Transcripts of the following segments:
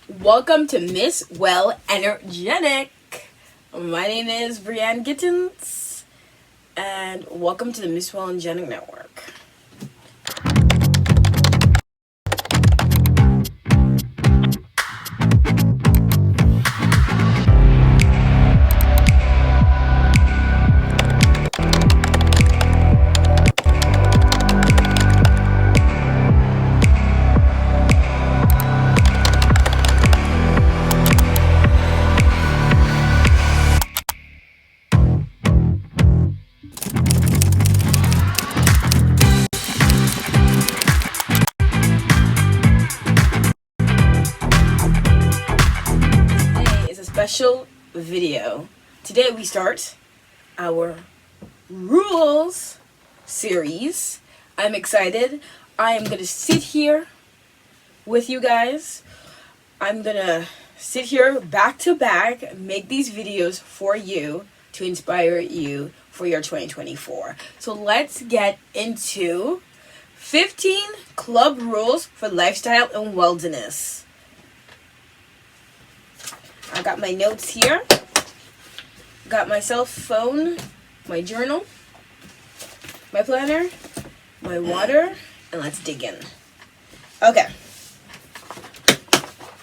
Welcome to Miss Well Energetic. My name is Brianne Gittens, and welcome to the Miss Well Energetic Network. Today is a special video. Today we start our rules series. I'm excited. I am going to sit here with you guys. I'm going to sit here back to back, make these videos for you to inspire you for your 2024. So let's get into 15 club rules for lifestyle and wellness. I got my notes here. Got my cell phone, my journal, my planner, my water, and let's dig in. Okay.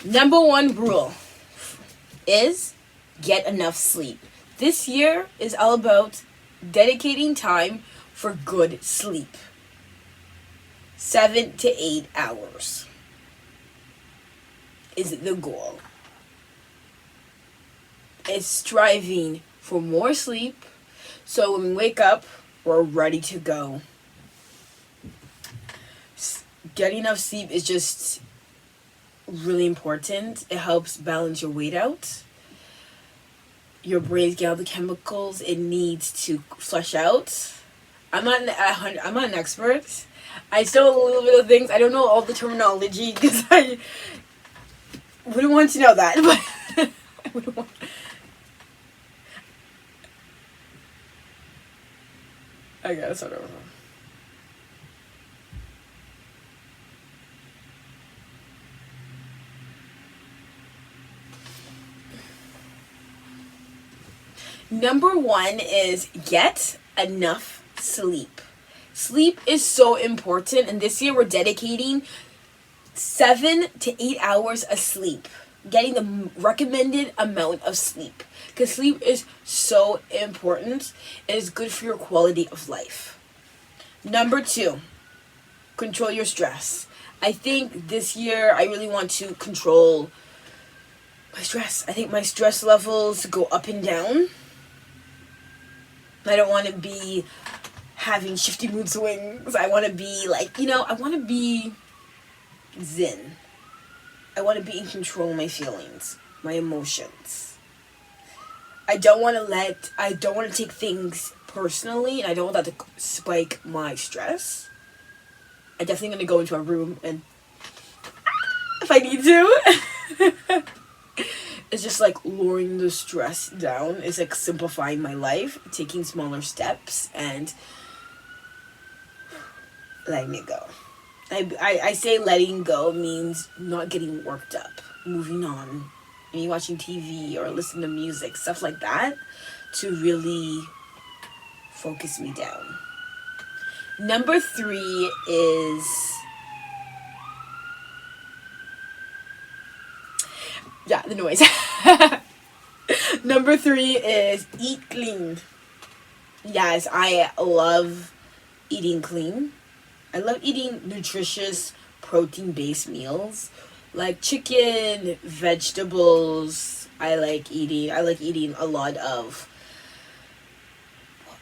Number one rule is get enough sleep. This year is all about dedicating time for good sleep. 7 to 8 hours is the goal. It's striving for more sleep so when we wake up, we're ready to go. Getting enough sleep is just really important. It helps balance your weight out. Your brain gets all the chemicals it needs to flush out. I'm not an expert. I still know a little bit of things. I don't know all the terminology because I wouldn't want to know that. But I wouldn't want. I gotta start over. Number one is get enough sleep. Sleep is so important, and this year we're dedicating 7 to 8 hours of sleep. Getting the recommended amount of sleep. Because sleep is so important. It is good for your quality of life. Number two, control your stress. I think this year I really want to control my stress. I think my stress levels go up and down. I don't want to be having shifty mood swings. I want to be I want to be zen. I want to be in control of my feelings, my emotions. I don't want to take things personally, and I don't want that to spike my stress. I'm definitely going to go into a room and if I need to. It's just like lowering the stress down. It's like simplifying my life, taking smaller steps, and letting it go. I say letting go means not getting worked up, moving on, maybe watching TV or listening to music, stuff like that, to really focus me down. Number three is, the noise. Number three is eat clean. Yes, I love eating clean. I love eating nutritious, protein-based meals like chicken, vegetables. I like eating a lot of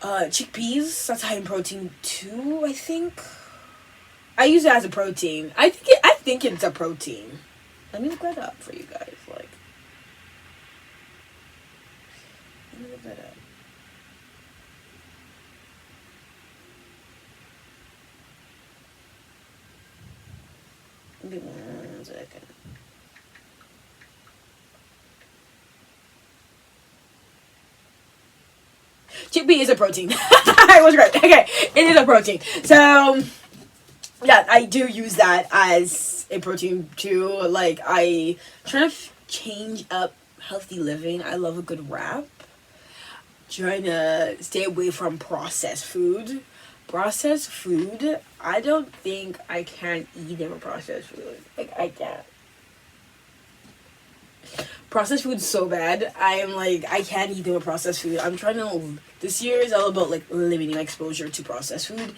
chickpeas. That's high in protein too, I think. I use it as a protein. I think it's a protein. Let me look that up for you guys. Let me look that up. Give me 1 second. Chickpea is a protein. I was right. Okay, it is a protein. So, yeah, I do use that as a protein too. Like, I trying to change up healthy living. I love a good wrap. Trying to stay away from processed food. Processed food, I don't think I can eat them processed food. Like, I can't. Processed food's so bad. I am like, I can't eat them with processed food. I'm trying to, this year is all about like limiting my exposure to processed food.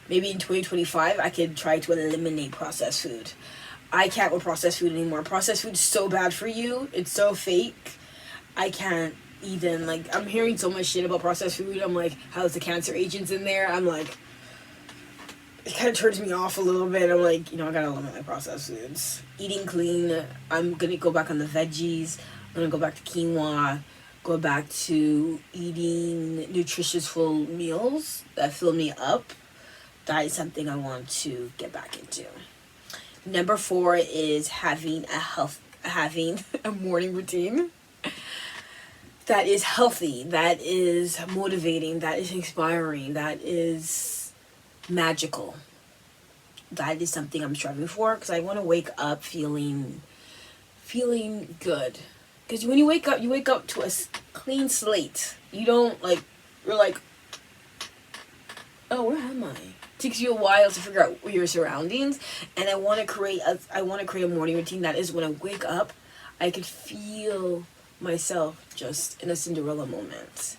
Maybe in 2025 I could try to eliminate processed food. I can't with processed food anymore. Processed food's so bad for you. It's so fake. I can't eat them. Like, I'm hearing so much shit about processed food. I'm like, how's the cancer agents in there? I'm like, it kind of turns me off a little bit. I'm like, I gotta limit my processed foods. Eating clean. I'm gonna go back on the veggies. I'm gonna go back to quinoa. Go back to eating nutritious full meals that fill me up. That is something I want to get back into. Number 4 is having a morning routine that is healthy, that is motivating, that is inspiring, that is magical. That is something I'm striving for, because I want to wake up feeling good. Because when you wake up to a clean slate. You don't you're like, oh, where am I? It takes you a while to figure out your surroundings, and I want to create a morning routine that is when I wake up, I could feel myself just in a Cinderella moment.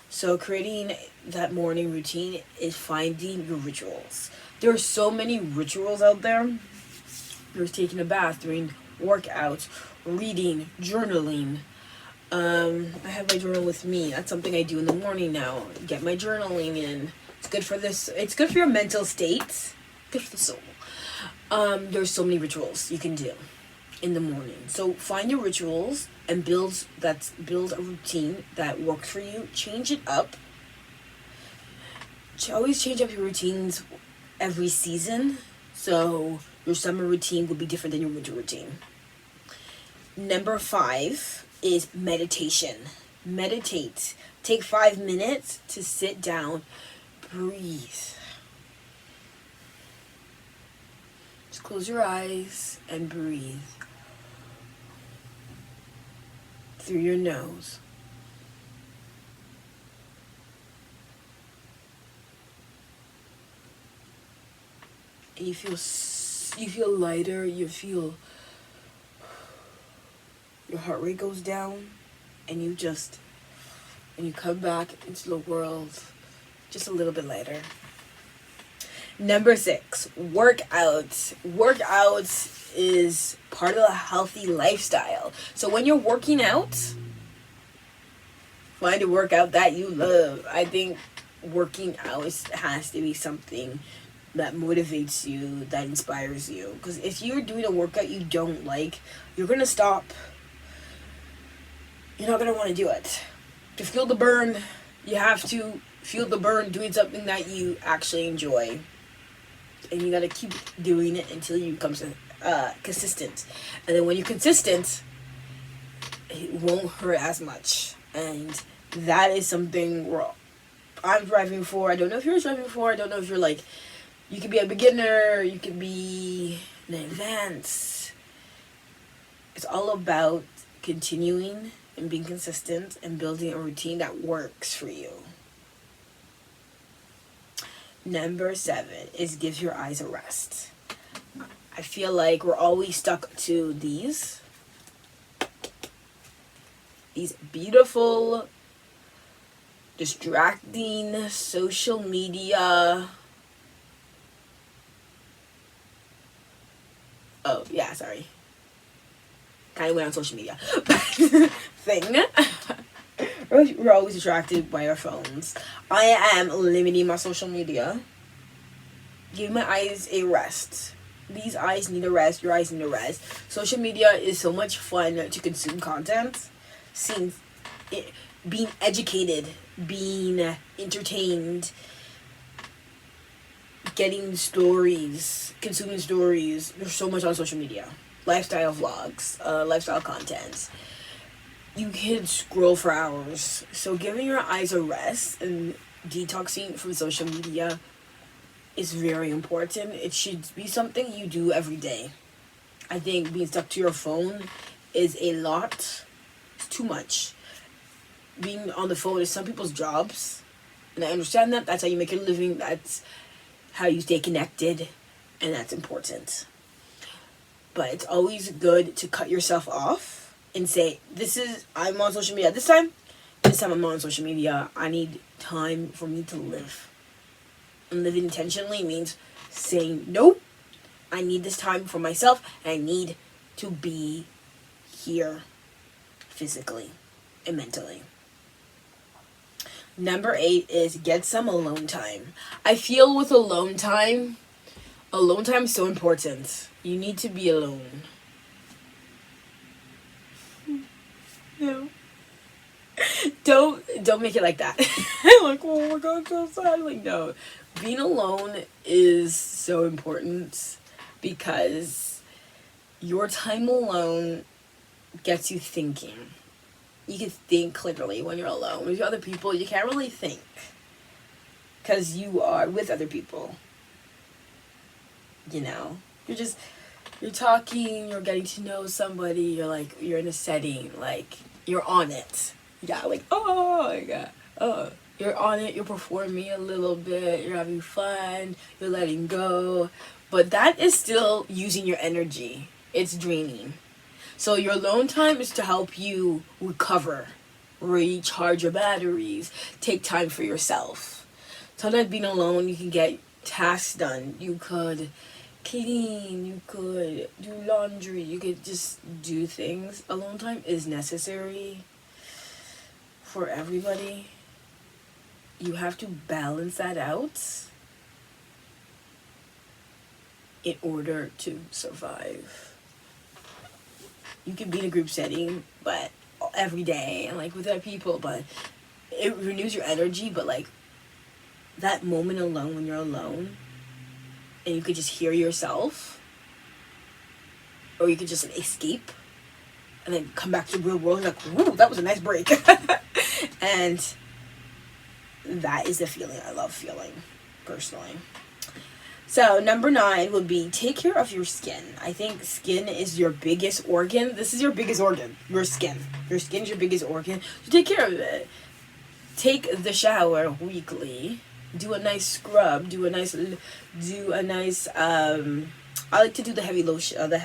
So creating that morning routine is finding your rituals. There are so many rituals out there. There's taking a bath, doing workouts, reading, journaling. I have my journal with me. That's something I do in the morning now. Get my journaling in. It's good for this. It's good for your mental state. Good for the soul. There's so many rituals you can do in the morning. So find your rituals and build a routine that works for you. Change it up. Always change up your routines every season. So your summer routine will be different than your winter routine. Number 5 is meditation. Meditate. Take 5 minutes to sit down. Breathe. Just close your eyes and breathe. Through your nose. And you feel lighter, you feel your heart rate goes down, and you come back into the world just a little bit lighter. Number 6, workouts. Workouts is part of a healthy lifestyle. So when you're working out, find a workout that you love. I think working out has to be something that motivates you, that inspires you. Because if you're doing a workout you don't like, you're going to stop. You're not going to want to do it. To feel the burn, you have to feel the burn doing something that you actually enjoy. And you got to keep doing it until you become consistent. And then when you're consistent, it won't hurt as much. And that is something I'm striving for. I don't know if you're striving for. I don't know if you're like, you could be a beginner, you could be an advanced. It's all about continuing and being consistent and building a routine that works for you. Number 7 is give your eyes a rest. I feel like we're always stuck to these beautiful, distracting social media. Oh, yeah, sorry. Kind of went on social media. Thing. We're always distracted by our phones. I am limiting my social media. Giving my eyes a rest. These eyes need a rest. Your eyes need a rest. Social media is so much fun to consume content. Being educated. Being entertained. Getting stories. Consuming stories. There's so much on social media. Lifestyle vlogs. Lifestyle content. You can scroll for hours. So giving your eyes a rest and detoxing from social media is very important. It should be something you do every day. I think being stuck to your phone is a lot. It's too much. Being on the phone is some people's jobs, and I understand that. That's how you make your living. That's how you stay connected, and that's important. But it's always good to cut yourself off and say, I'm on social media this time I'm on social media. I need time for me to live. And living intentionally means saying, nope, I need this time for myself, and I need to be here physically and mentally. Number 8 is get some alone time. I feel with alone time is so important. You need to be alone. No. Don't make it like that. I'm like, oh my god, so sad. Like, no. Being alone is so important because your time alone gets you thinking. You can think clearly when you're alone. With other people, you can't really think because you are with other people. You know, you're talking, you're getting to know somebody, you're in a setting, like, you're on it. Yeah, like, oh my god, oh, you're on it, you're performing a little bit, you're having fun, you're letting go, but that is still using your energy. It's draining. So your alone time is to help you recover, recharge your batteries, take time for yourself. Sometimes being alone, you can get tasks done. You could clean, you could do laundry, you could just do things. Alone time is necessary for everybody. You have to balance that out in order to survive. You can be in a group setting, but every day and like with other people, but it renews your energy. But like that moment alone, when you're alone and you could just hear yourself, or you could just like, escape and then come back to the real world, like, woo, that was a nice break. And that is the feeling I love feeling personally. So number 9 would be take care of your skin. I think skin is your biggest organ. This is your biggest organ, your skin. Your skin is your biggest organ. So take care of it. Take the shower weekly. Do a nice scrub. Do a nice. I like to do the heavy lotion. The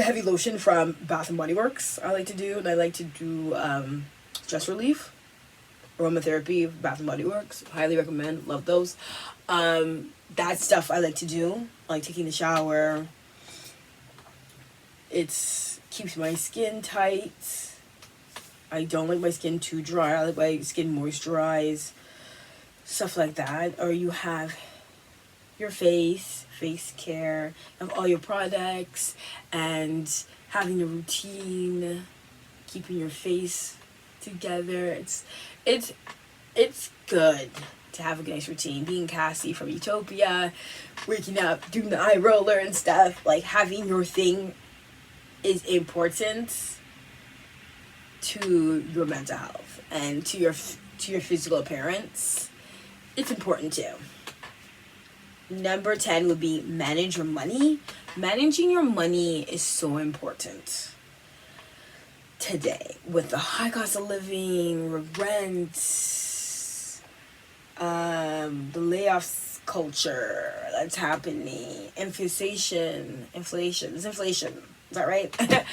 heavy lotion from Bath and Body Works. I like to do, and I like to do stress relief, aromatherapy, Bath and Body Works. Highly recommend. Love those. That stuff I like to do. I like taking the shower. It keeps my skin tight. I don't like my skin too dry. I like my skin moisturized. Stuff like that. Or you have your face care, of all your products, and having a routine, keeping your face together. It's good to have a nice routine. Being Cassie from Utopia, waking up, doing the eye roller and stuff, like having your thing is important to your mental health and to your physical appearance. It's important too. Number 10 would be manage your money. Managing your money is so important today with the high cost of living, rent, the layoffs culture that's happening, inflation. Is that right?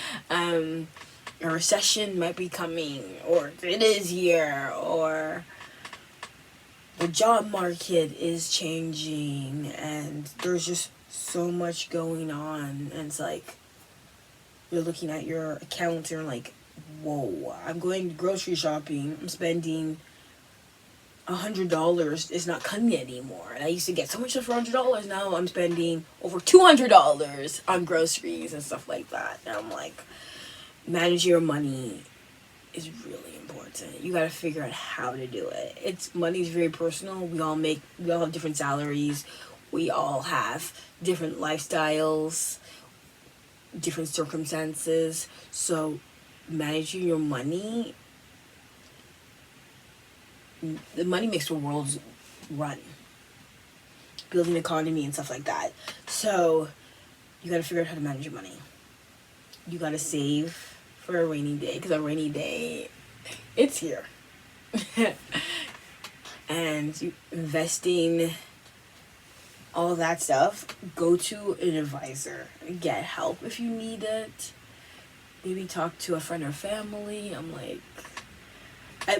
A recession might be coming, or it is here, or the job market is changing, and there's just so much going on, and it's like you're looking at your account and you're like, whoa, I'm going grocery shopping, I'm spending $100. It's not cutting it anymore. And I used to get so much stuff for $100. Now I'm spending over $200 on groceries and stuff like that. And I'm like, managing your money is really important. You gotta figure out how to do it. Money is very personal. We all have different salaries. We all have different lifestyles, different circumstances. So managing your money, the money makes the world run. Building an economy and stuff like that. So you gotta figure out how to manage your money. You gotta save for a rainy day, because a rainy day, it's here. And you investing, all that stuff, go to an advisor. Get help if you need it. Maybe talk to a friend or family. I'm like,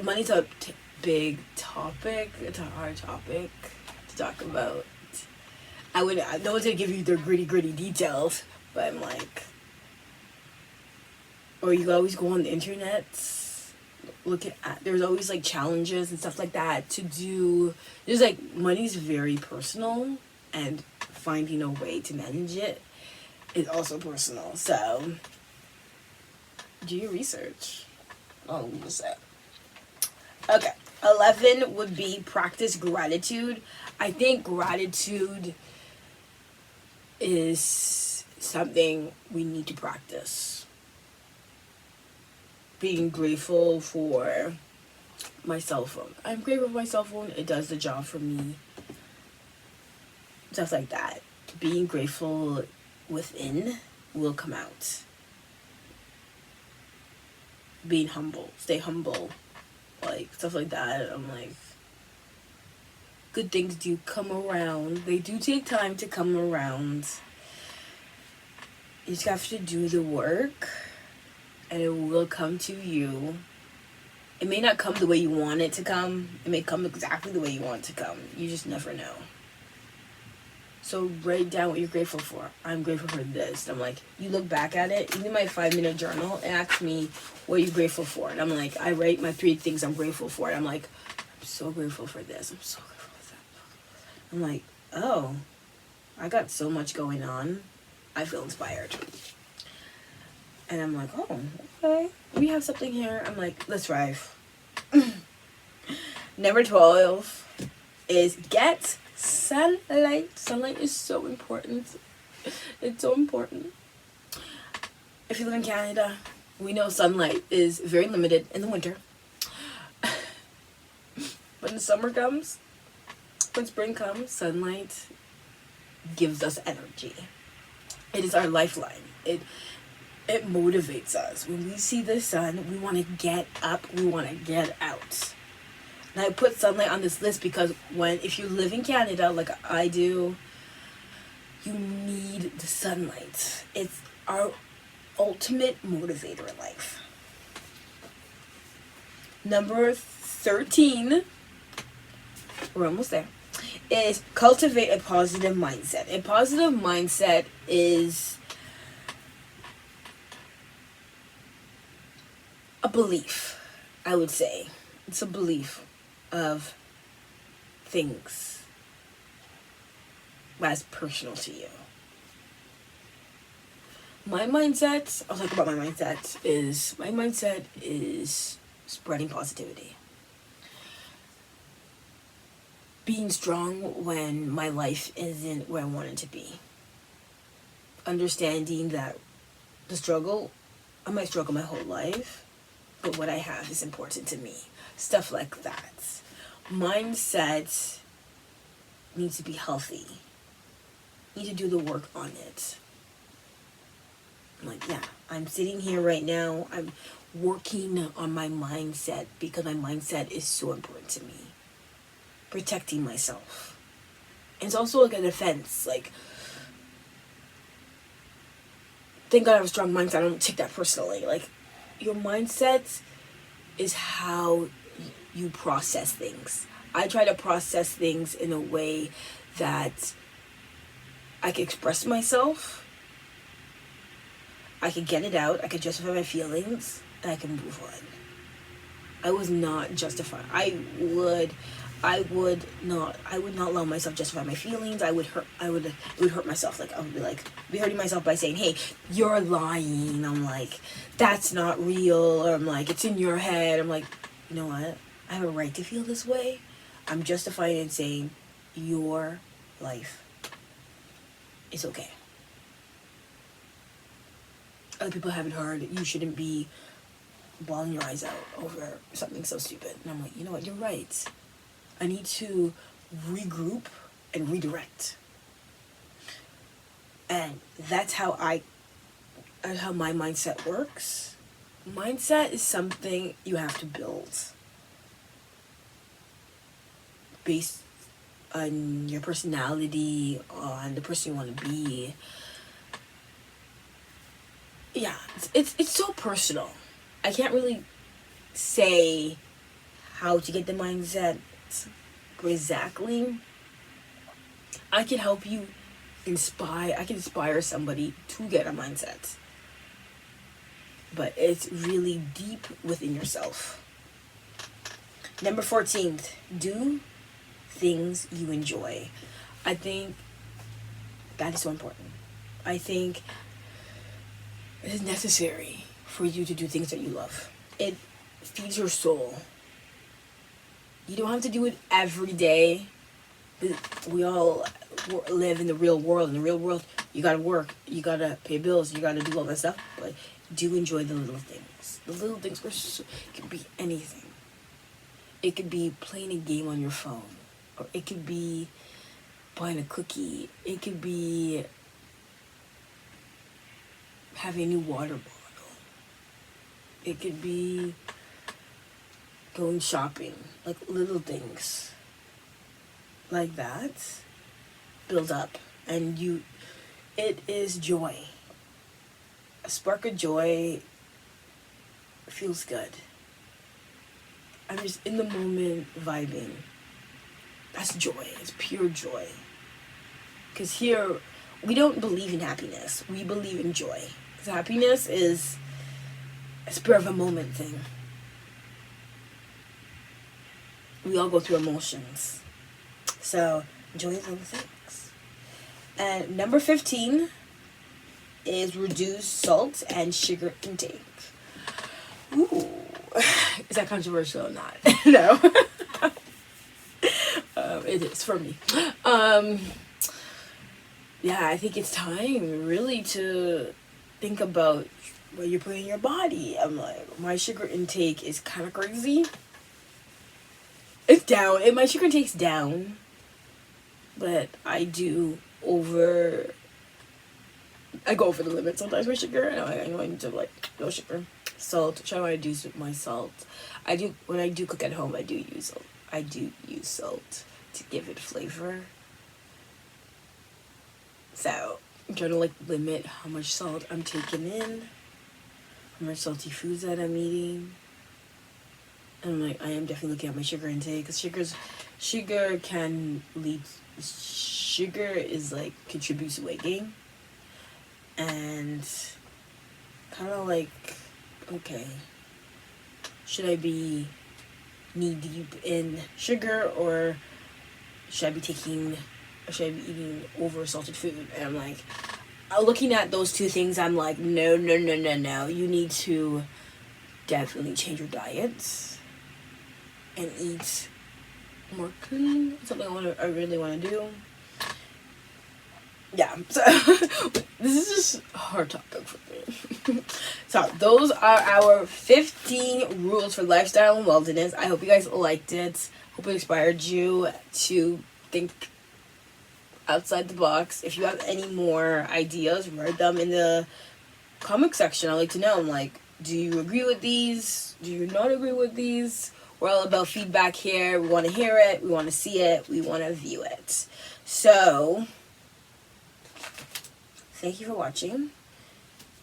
money's a big topic. It's a hard topic to talk about. No one's gonna give you the gritty details, but I'm like, or you always go on the internet, look at, there's always like challenges and stuff like that to do. There's like, money's very personal, and finding a way to manage it is also personal. So do your research. Oh, what's that? Okay. 11 would be practice gratitude. I think gratitude is something we need to practice. Being grateful for my cell phone. I'm grateful for my cell phone. It does the job for me. Stuff like that. Being grateful within will come out. Being humble. Stay humble. Like, stuff like that. I'm like, good things do come around. They do take time to come around. You just have to do the work, and it will come to you. It may not come the way you want it to come. It may come exactly the way you want it to come. You just never know. So write down what you're grateful for. I'm grateful for this. And I'm like, you look back at it, even my 5-minute journal, it asks me, what are you grateful for? And I'm like, I write my 3 things I'm grateful for. And I'm like, I'm so grateful for this. I'm so grateful for that. I'm like, oh, I got so much going on. I feel inspired. And I'm like, oh, okay. We have something here. I'm like, let's thrive. Number 12 is get sunlight. Sunlight is so important. It's so important. If you live in Canada, we know sunlight is very limited in the winter. When the summer comes, when spring comes, sunlight gives us energy. It is our lifeline. It motivates us. When we see the sun, we want to get up, we want to get out. And I put sunlight on this list because if you live in Canada, like I do, you need the sunlight. It's our ultimate motivator in life. Number 13, we're almost there, is cultivate a positive mindset. A positive mindset is a belief, I would say. It's a belief of things that's personal to you. I'll talk about my mindset is spreading positivity. Being strong when my life isn't where I want it to be. Understanding that I might struggle my whole life, but what I have is important to me. Stuff like that. Mindset needs to be healthy. You need to do the work on it. I'm like, yeah, I'm sitting here right now. I'm working on my mindset because my mindset is so important to me. Protecting myself. And it's also like a defense. Like, thank God I have a strong mindset. I don't take that personally. Like, your mindset is how you process things. I try to process things in a way that I can express myself, I can get it out, I can justify my feelings, and I can move on. I was not justified. I would not allow myself to justify my feelings. It would hurt myself. Like, I would be hurting myself by saying, hey, you're lying. I'm like, that's not real. Or I'm like, it's in your head. I'm like, you know what? I have a right to feel this way. I'm justifying and saying, your life is okay. Other people have it hard. You shouldn't be bawling your eyes out over something so stupid. And I'm like, you know what? You're right. I need to regroup and redirect. And that's how my mindset works. Mindset is something you have to build based on your personality, on the person you want to be. Yeah, it's so personal. I can't really say how to get the mindset exactly. I can help you I can inspire somebody to get a mindset. But it's really deep within yourself. Number 14, do things you enjoy. I think that is so important. I think it is necessary for you to do things that you love. It feeds your soul. You don't have to do it every day. We all live in the real world. In the real world, you gotta work, you gotta pay bills, you gotta do all that stuff. But do enjoy the little things. The little things it could be anything. It could be playing a game on your phone, or it could be buying a cookie. It could be having a new water bottle. It could be going shopping. Like little things like that build up, and it is joy. A spark of joy feels good. I'm just in the moment vibing. That's joy. It's pure joy. Because here, we don't believe in happiness. We believe in joy. Because happiness is a spur of a moment thing. We all go through emotions. So, enjoy little things. And number 15 is reduce salt and sugar intake. Ooh. Is that controversial or not? No. It is for me. Yeah, I think it's time really to think about what you're putting in your body. I'm like, my sugar intake is kind of crazy. It's down. My sugar intake's down. But I go over the limit sometimes with sugar. I know I need to no sugar. Salt. Try to reduce my salt. When I do cook at home. I do use salt to give it flavor. So I'm trying to limit how much salt I'm taking in, how much salty foods that I'm eating. And I am definitely looking at my sugar intake, because sugar contributes to weight gain. And kind of okay, should I be knee deep in sugar, or should I be eating over salted food? And I'm looking at those two things, I'm like, no. You need to definitely change your diet and eat more clean. Something I really want to do. Yeah, so this is just a hard topic for me. So those are our 15 rules for lifestyle and wellness. I hope you guys liked it. Hope it inspired you to think outside the box. If you have any more ideas, write them in the comment section. I'd like to know. Do you agree with these? Do you not agree with these? We're all about feedback here. We want to hear it. We want to see it. We want to view it. So, thank you for watching.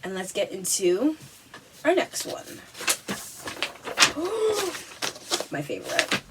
And let's get into our next one. My favorite.